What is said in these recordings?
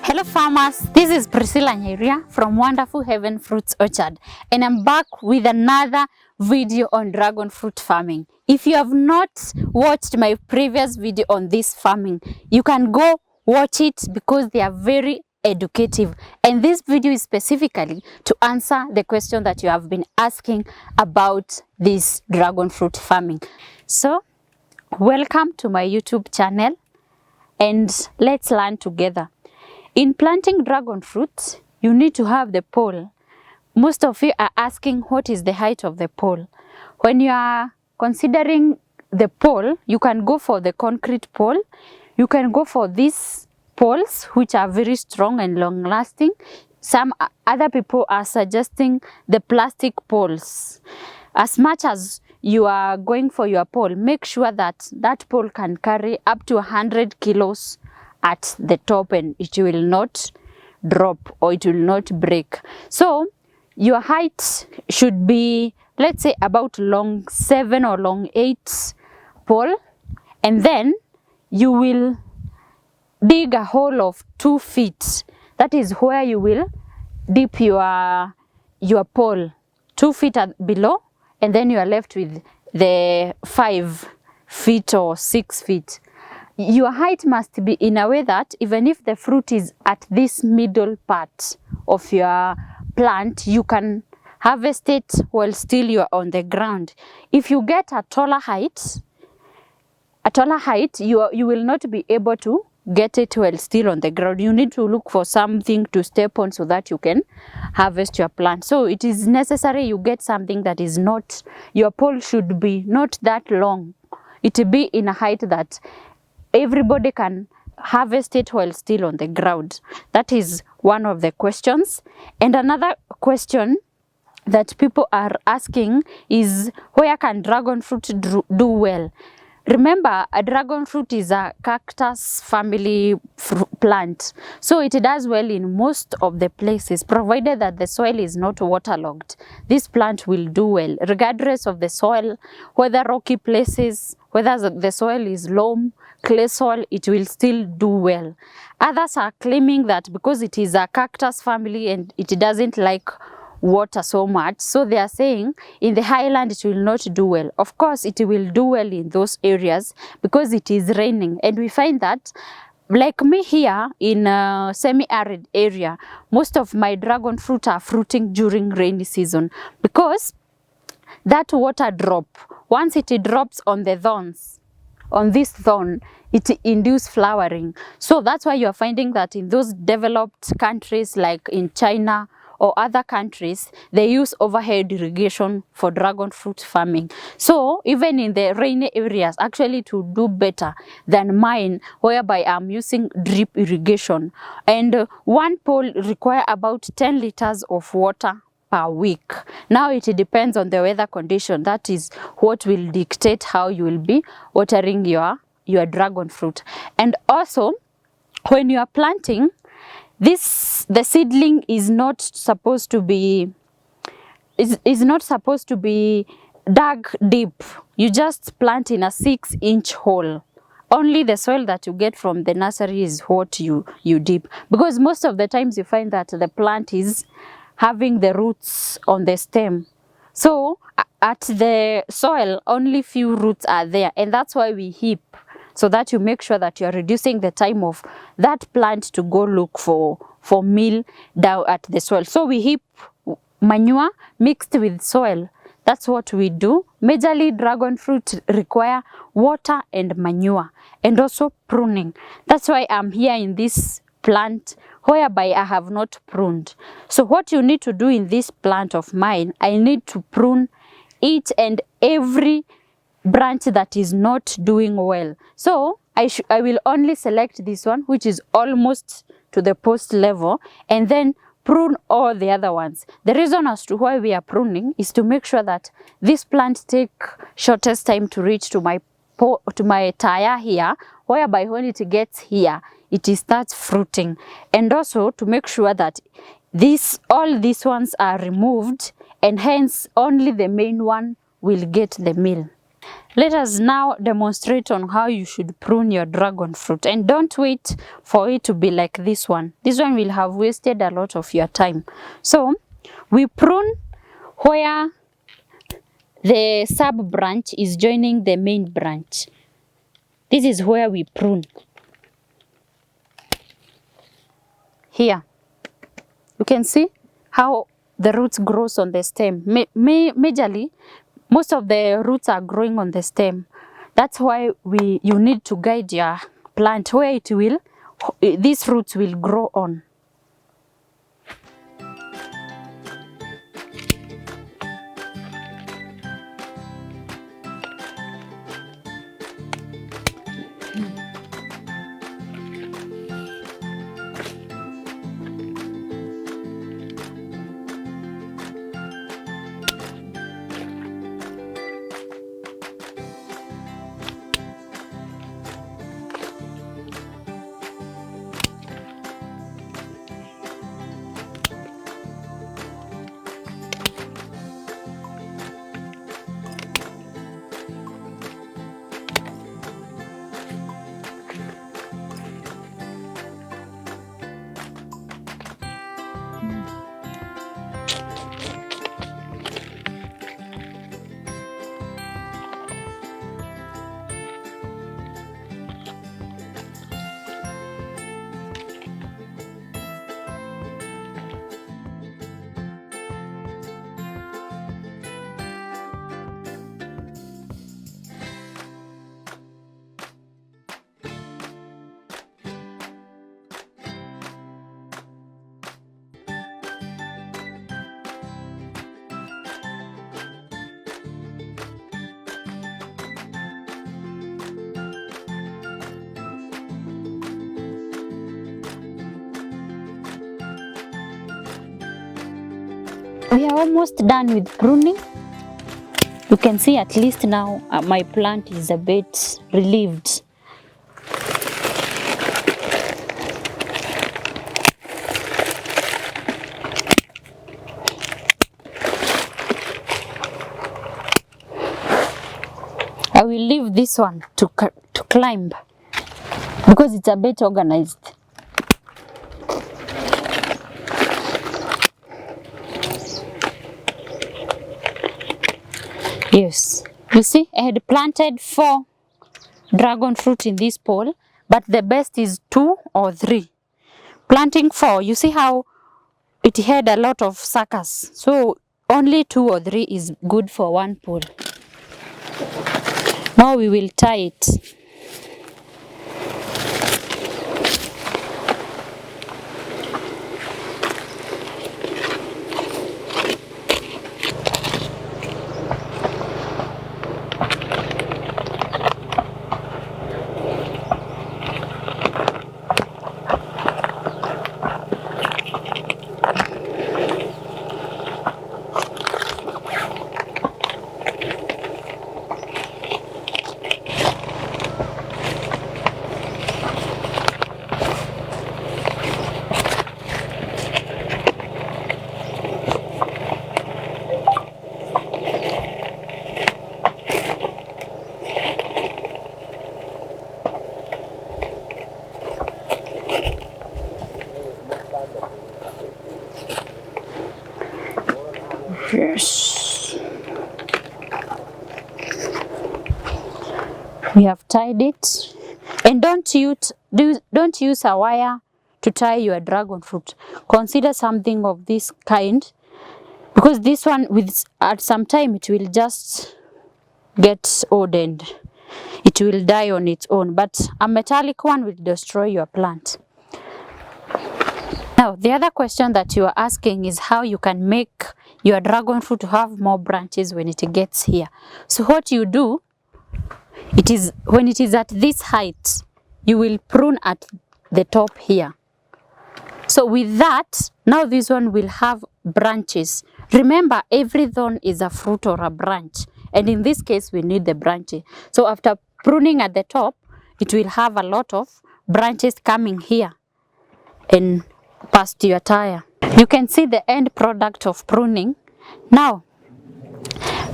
Hello farmers, this is Priscilla Nyairia from Wonderful Heaven Fruits Orchard, and I'm back with another video on dragon fruit farming. If you have not watched my previous video on this farming, you can go watch it because they are very educative, and this video is specifically to answer the question that you have been asking about this dragon fruit farming. So welcome to my YouTube channel and let's learn together. In planting dragon fruit, you need to have the pole. Most of you are asking what is the height of the pole. When you are considering the pole, you can go for the concrete pole. You can go for these poles which are very strong and long lasting. Some other people are suggesting the plastic poles. As much as you are going for your pole, make sure that that pole can carry up to 100 kilos at the top and it will not drop or it will not break. So your height should be, let's say, about long 7 or long 8 pole, and then you will dig a hole of 2 feet. That is where you will dip your pole 2 feet below, and then you are left with the 5 feet or 6 feet. Your height must be in a way that even if the fruit is at this middle part of your plant, you can harvest it while still you are on the ground. If you get a taller height, you will not be able to get it while still on the ground. You need to look for something to step on so that you can harvest your plant. So it is necessary you get something that is not, your pole should be not that long. It will be in a height that everybody can harvest it while still on the ground. That is one of the questions. And another question that people are asking is, where can dragon fruit do well? Remember, a dragon fruit is a cactus family plant, so it does well in most of the places, provided that the soil is not waterlogged. This plant will do well, regardless of the soil, whether rocky places, whether the soil is loam, clay soil, it will still do well. Others are claiming that because it is a cactus family and it doesn't like water so much, so they are saying in the highland it will not do well. Of course it will do well in those areas because it is raining, and we find that, like me here in a semi-arid area, most of my dragon fruit are fruiting during rainy season because that water drop, once it drops on the thorns, on this thorn, it induces flowering. So that's why you are finding that in those developed countries like in China or other countries, they use overhead irrigation for dragon fruit farming. So even in the rainy areas, actually to do better than mine, whereby I'm using drip irrigation. And one pole require about 10 liters of water per week. Now it depends on the weather condition. That is what will dictate how you will be watering your dragon fruit. And also, when you are planting, the seedling is not supposed to be dug deep. You just plant in a 6-inch hole. Only the soil that you get from the nursery is what you dip, because most of the times you find that the plant is having the roots on the stem. So at the soil, only few roots are there, and that's why we heap, so that you make sure that you are reducing the time of that plant to go look for meal down at the soil. So we heap manure mixed with soil. That's what we do. Majorly dragon fruit require water and manure, and also pruning. That's why I'm here in this plant whereby I have not pruned. So what you need to do in this plant of mine, I need to prune each and every branch that is not doing well. So I will only select this one which is almost to the post level, and then prune all the other ones. The reason as to why we are pruning is to make sure that this plant take shortest time to reach to my tire here, whereby when it gets here, it starts fruiting. And also to make sure that all these ones are removed, and hence only the main one will get the meal. Let us now demonstrate on how you should prune your dragon fruit, and don't wait for it to be like this one. This one will have wasted a lot of your time. So we prune where the sub branch is joining the main branch. This is where we prune. Here you can see how the roots grows on the stem. Majorly, most of the roots are growing on the stem. That's why you need to guide your plant where these roots will grow on. We are almost done with pruning. You can see at least now my plant is a bit relieved. I will leave this one to climb because it's a bit organized. Yes, you see, I had planted 4 dragon fruit in this pole, but the best is 2 or 3. Planting 4, you see how it had a lot of suckers, so only 2 or 3 is good for one pole. Now we will tie it. Yes. We have tied it. And don't use a wire to tie your dragon fruit. Consider something of this kind, because this one at some time it will just get old and it will die on its own, but a metallic one will destroy your plant. Now, the other question that you are asking is how you can make your dragon fruit to have more branches when it gets here. So what you do, when it is at this height, you will prune at the top here. So with that, now this one will have branches. Remember, every thorn is a fruit or a branch, and in this case we need the branches. So after pruning at the top, it will have a lot of branches coming here and past your tire. You can see the end product of pruning. Now,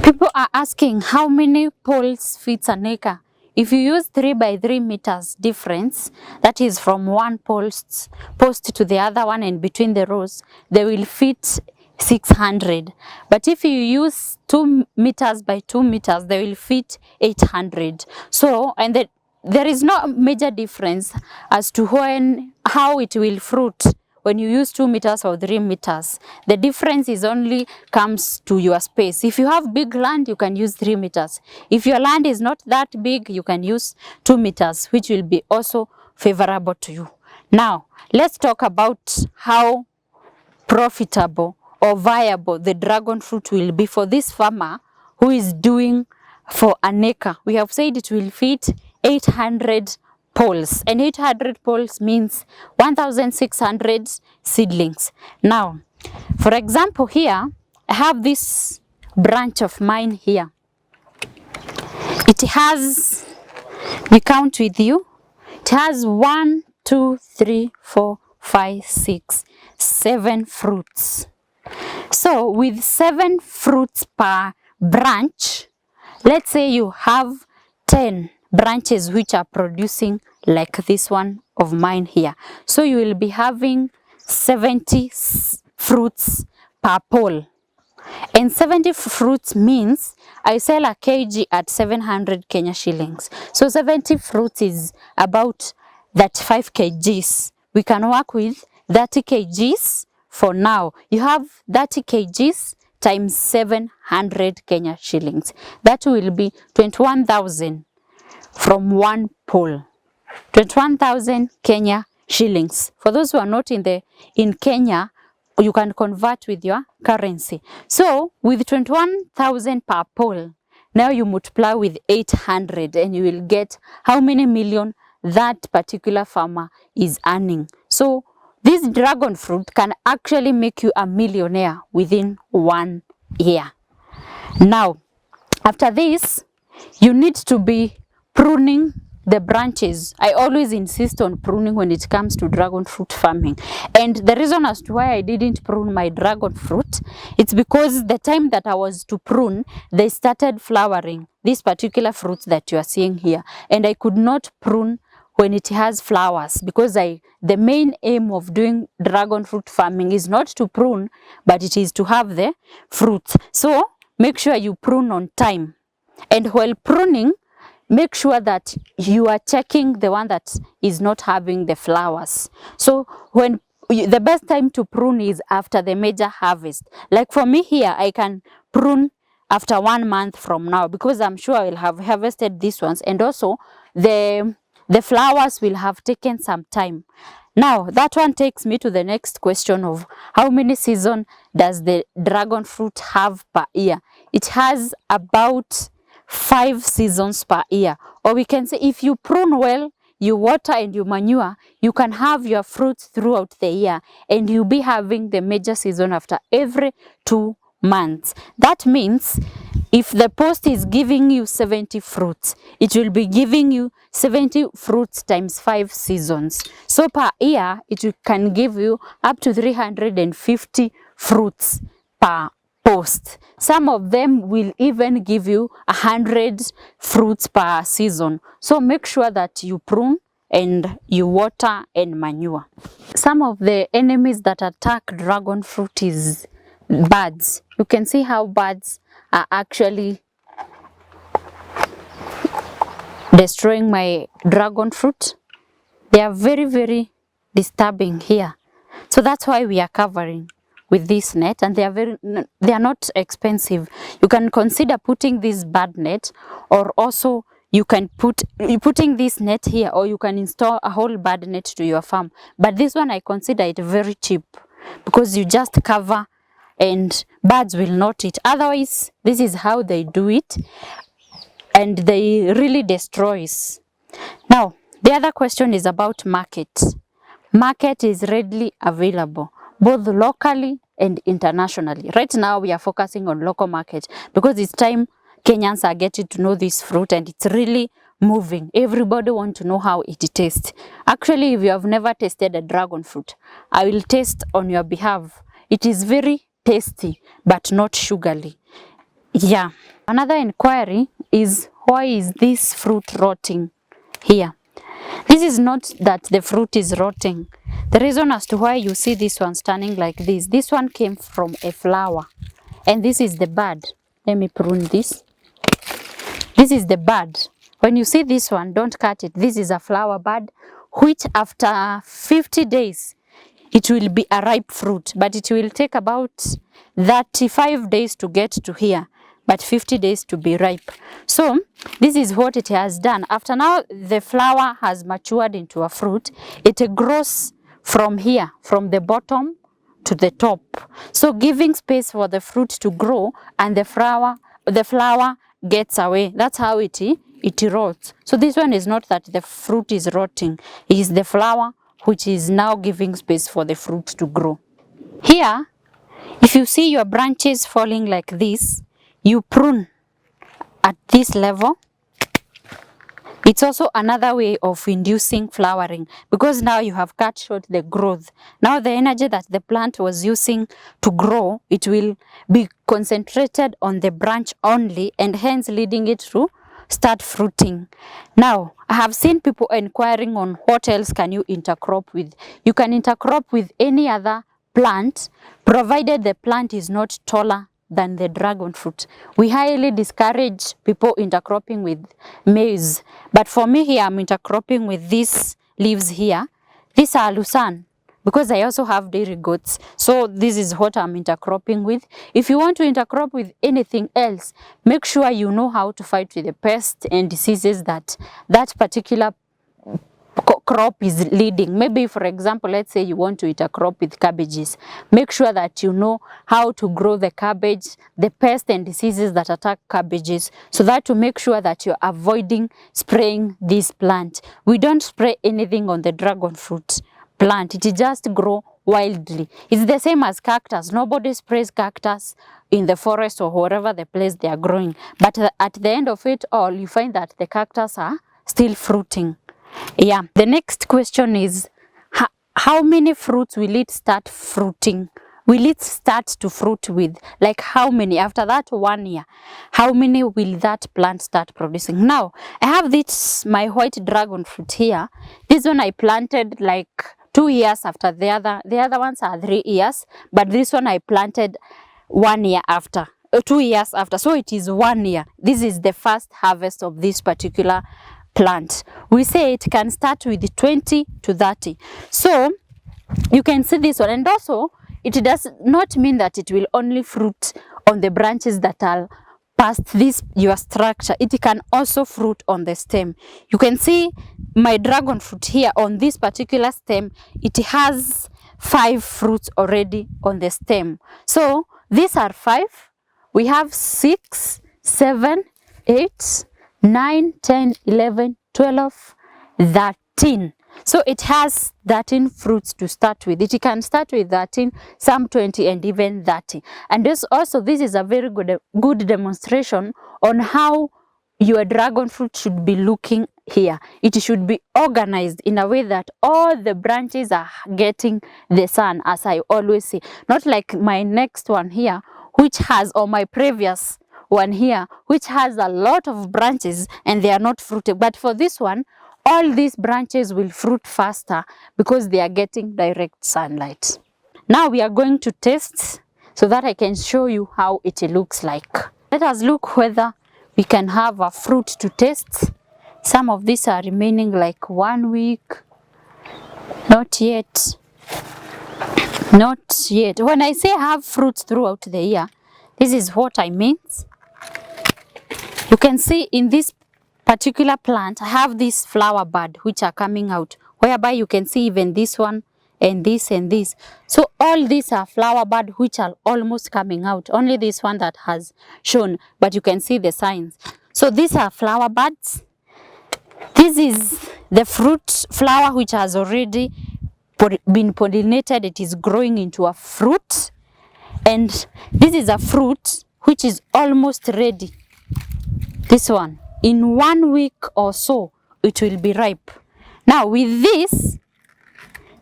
People are asking how many poles fits an acre. If you use 3 by 3 meters difference, that is from one post to the other one and between the rows, they will fit 600. But if you use 2 meters by 2 meters, they will fit 800. So, and there is no major difference as to how it will fruit when you use 2 meters or 3 meters. The difference is only comes to your space. If you have big land, you can use 3 meters. If your land is not that big, you can use 2 meters, which will be also favorable to you. Now, let's talk about how profitable or viable the dragon fruit will be for this farmer who is doing for an acre. We have said it will fit 800 poles, and 800 poles means 1,600 seedlings. Now, for example, here I have this branch of mine here. It has, we count with you, it has 1, 2, 3, 4, 5, 6, 7 fruits. So with 7 fruits per branch, let's say you have 10 branches which are producing like this one of mine here. So you will be having 70 fruits per pole. And 70 fruits means I sell a kg at 700 Kenya shillings. So 70 fruits is about 35 kgs. We can work with 30 kgs for now. You have 30 kgs times 700 Kenya shillings. That will be 21,000 from one pole. 21,000 Kenya shillings. For those who are not in Kenya, you can convert with your currency. So with 21,000 per pole, now you multiply with 800 and you will get how many million that particular farmer is earning. So this dragon fruit can actually make you a millionaire within 1 year. Now, after this, you need to be pruning the branches. I always insist on pruning when it comes to dragon fruit farming. And the reason as to why I didn't prune my dragon fruit, it's because the time that I was to prune, they started flowering, this particular fruit that you are seeing here. And I could not prune when it has flowers, because the main aim of doing dragon fruit farming is not to prune, but it is to have the fruit. So make sure you prune on time. And while pruning, make sure that you are checking the one that is not having the flowers. So when the best time to prune is after the major harvest. Like for me here, I can prune after 1 month from now, because I'm sure I will have harvested these ones, and also the flowers will have taken some time. Now that one takes me to the next question of how many seasons does the dragon fruit have per year? It has about 5 seasons per year. Or we can say if you prune well, you water and you manure, you can have your fruits throughout the year, and you'll be having the major season after every 2 months. That means if the post is giving you 70 fruits, it will be giving you 70 fruits times 5 seasons. So per year, it can give you up to 350 fruits per post. Some of them will even give you 100 fruits per season. So make sure that you prune and you water and manure. Some of the enemies that attack dragon fruit is birds. You can see how birds are actually destroying my dragon fruit. They are very, very disturbing here. So that's why we are covering with this net, and they are not expensive. You can consider putting this bird net, or also you can putting this net here, or you can install a whole bird net to your farm. But this one I consider it very cheap, because you just cover and birds will not eat. Otherwise, this is how they do it, and they really destroys. Now, the other question is about market. Market is readily available, both locally and internationally. Right now, we are focusing on local market because it's time Kenyans are getting to know this fruit, and it's really moving. Everybody wants to know how it tastes. Actually, if you have never tasted a dragon fruit, I will taste on your behalf. It is very tasty, but not sugary. Yeah. Another inquiry is, why is this fruit rotting here? This is not that the fruit is rotting. The reason as to why you see this one standing like this one came from a flower. And this is the bud. Let me prune this. This is the bud. When you see this one, don't cut it. This is a flower bud, which after 50 days, it will be a ripe fruit. But it will take about 35 days to get to here, but 50 days to be ripe. So this is what it has done. After now the flower has matured into a fruit, it grows from here, from the bottom to the top. So giving space for the fruit to grow, and the flower gets away. That's how it rots. So this one is not that the fruit is rotting, it is the flower which is now giving space for the fruit to grow. Here, if you see your branches falling like this, you prune at this level. It's also another way of inducing flowering, because now you have cut short the growth. Now the energy that the plant was using to grow, it will be concentrated on the branch only, and hence leading it to start fruiting. Now, I have seen people inquiring on what else can you intercrop with. You can intercrop with any other plant, provided the plant is not taller than the dragon fruit. We highly discourage people intercropping with maize, but for me here, I'm intercropping with these leaves here. These are Lucerne, because I also have dairy goats, so this is what I'm intercropping with. If you want to intercrop with anything else, make sure you know how to fight with the pests and diseases that particular crop is leading. Maybe, for example, let's say you want to intercrop with cabbages. Make sure that you know how to grow the cabbage, the pests and diseases that attack cabbages, so that to make sure that you're avoiding spraying this plant. We don't spray anything on the dragon fruit plant. It just grow wildly. It's the same as cactus. Nobody sprays cactus in the forest or wherever the place they are growing. But at the end of it all, you find that the cactus are still fruiting. Yeah, the next question is, how many fruits will it start fruiting? Will it start to fruit with? Like how many? After that 1 year, how many will that plant start producing? Now, I have this, my white dragon fruit here. This one I planted like 2 years after the other. The other ones are 3 years, but this one I planted 1 year after. 2 years after. So it is 1 year. This is the first harvest of this particular plant. We say it can start with 20 to 30. So you can see this one, and also it does not mean that it will only fruit on the branches that are past this your structure. It can also fruit on the stem. You can see my dragon fruit here on this particular stem. It has 5 fruits already on the stem. So these are 5. We have 6, 7, 8, 9, 10, 11, 12, 13. So it has 13 fruits to start with. It can start with 13, some 20, and even 30. And this is a very good demonstration on how your dragon fruit should be looking here. It should be organized in a way that all the branches are getting the sun, as I always say. Not like my next one here, which has, or my previous one here, which has a lot of branches and they are not fruiting. But for this one, all these branches will fruit faster because they are getting direct sunlight. Now we are going to test so that I can show you how it looks like. Let us look whether we can have a fruit to taste. Some of these are remaining like 1 week. Not yet. Not yet. When I say have fruits throughout the year, this is what I mean. You can see in this particular plant, I have this flower bud which are coming out, whereby you can see even this one and this and this. So all these are flower bud which are almost coming out. Only this one that has shown, but you can see the signs. So these are flower buds. This is the fruit flower which has already been pollinated. It is growing into a fruit. And this is a fruit which is almost ready. This one, in 1 week or so, it will be ripe. Now with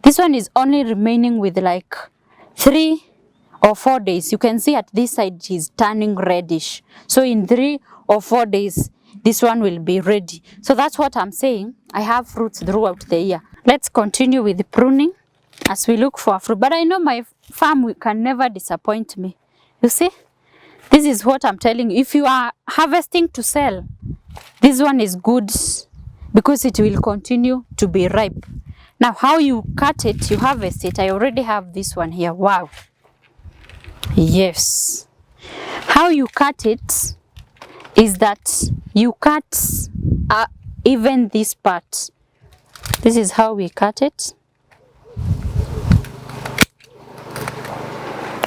this one is only remaining with like 3 or 4 days, you can see at this side it is turning reddish. So in 3 or 4 days, this one will be ready. So that's what I'm saying. I have fruits throughout the year. Let's continue with the pruning as we look for fruit. But I know my farm can never disappoint me. You see, this is what I'm telling you. If you are harvesting to sell, this one is good because it will continue to be ripe. Now, how you cut it, you harvest it. I already have this one here. Wow. Yes. How you cut it is that you cut even this part. This is how we cut it.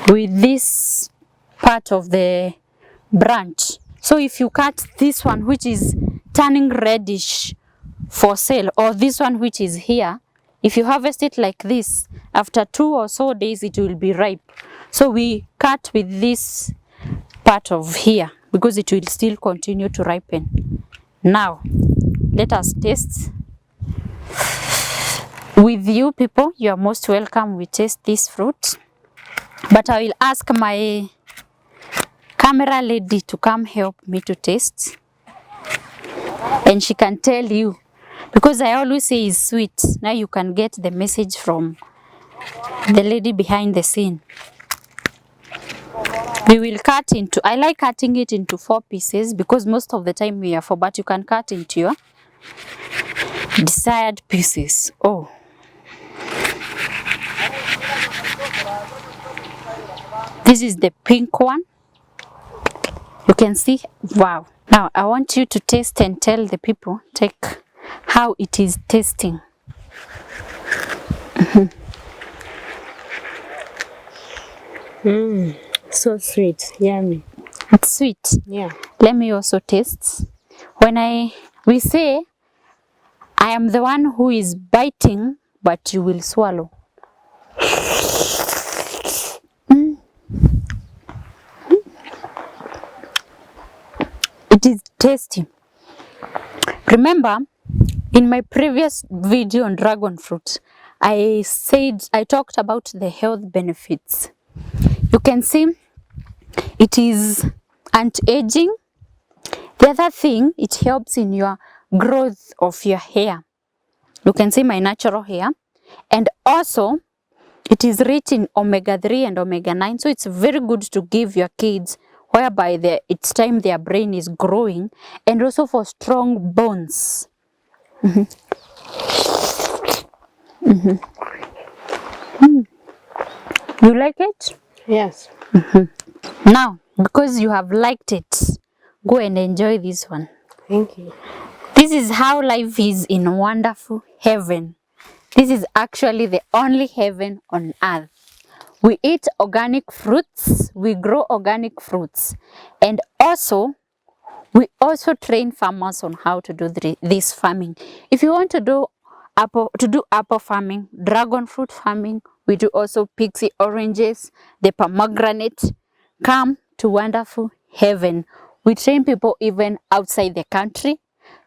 With this part of the branch. So if you cut this one which is turning reddish for sale, or this one which is here, if you harvest it like this, after 2 or so days it will be ripe. So we cut with this part of here because it will still continue to ripen. Now let us taste. With you people, you are most welcome. We taste this fruit, but I will ask my camera lady to come help me to taste, and she can tell you, because I always say it's sweet. Now you can get the message from the lady behind the scene. We will cut into, I like cutting it into 4 pieces because most of the time we are 4, but you can cut into your desired pieces. Oh, this is the pink one. You can see. Wow. Now I want you to taste and tell the people how it is tasting. So sweet, yummy. It's sweet. Yeah. Let me also taste. When we say I am the one who is biting, but you will swallow. It is tasty. Remember, in my previous video on dragon fruit, I talked about the health benefits. You can see it is anti-aging. The other thing, it helps in your growth of your hair. You can see my natural hair. And also, it is rich in omega-3 and omega-9. So it's very good to give your kids, whereby it's time their brain is growing, and also for strong bones. You like it? Yes. Now, because you have liked it, go and enjoy this one. Thank you. This is how life is in wonderful heaven. This is actually the only heaven on earth. We eat organic fruits, we grow organic fruits, and also we also train farmers on how to do this farming. If you want to do apple farming, dragon fruit farming, we do also pixie oranges, the pomegranate. Come to wonderful heaven. We train people even outside the country.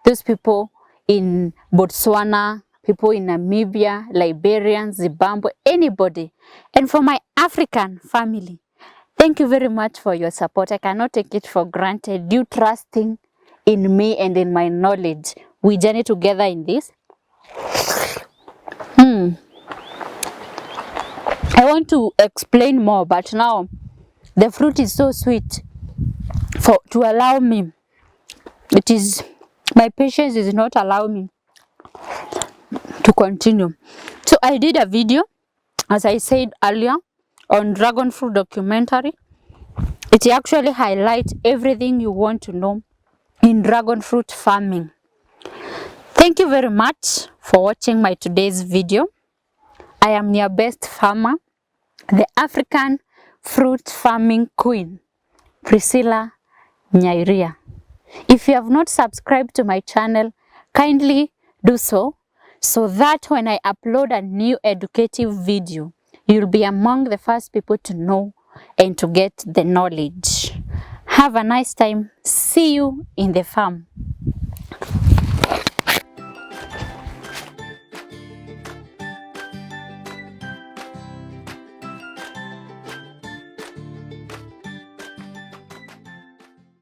Those people in Botswana, people in Namibia, Liberian, Zimbabwe, anybody. And for my African family, thank you very much for your support. I cannot take it for granted. You trusting in me and in my knowledge. We journey together in this. I want to explain more, but now the fruit is so sweet to allow me. My patience is not allowing me to continue. So I did a video, as I said earlier, on dragon fruit documentary. It actually highlights everything you want to know in dragon fruit farming. Thank you very much for watching my today's video. I am your best farmer, the African fruit farming queen, Priscilla Nyairia. If you have not subscribed to my channel, kindly do so that when I upload a new educative video, you'll be among the first people to know and to get the knowledge. Have a nice time. See you in the farm.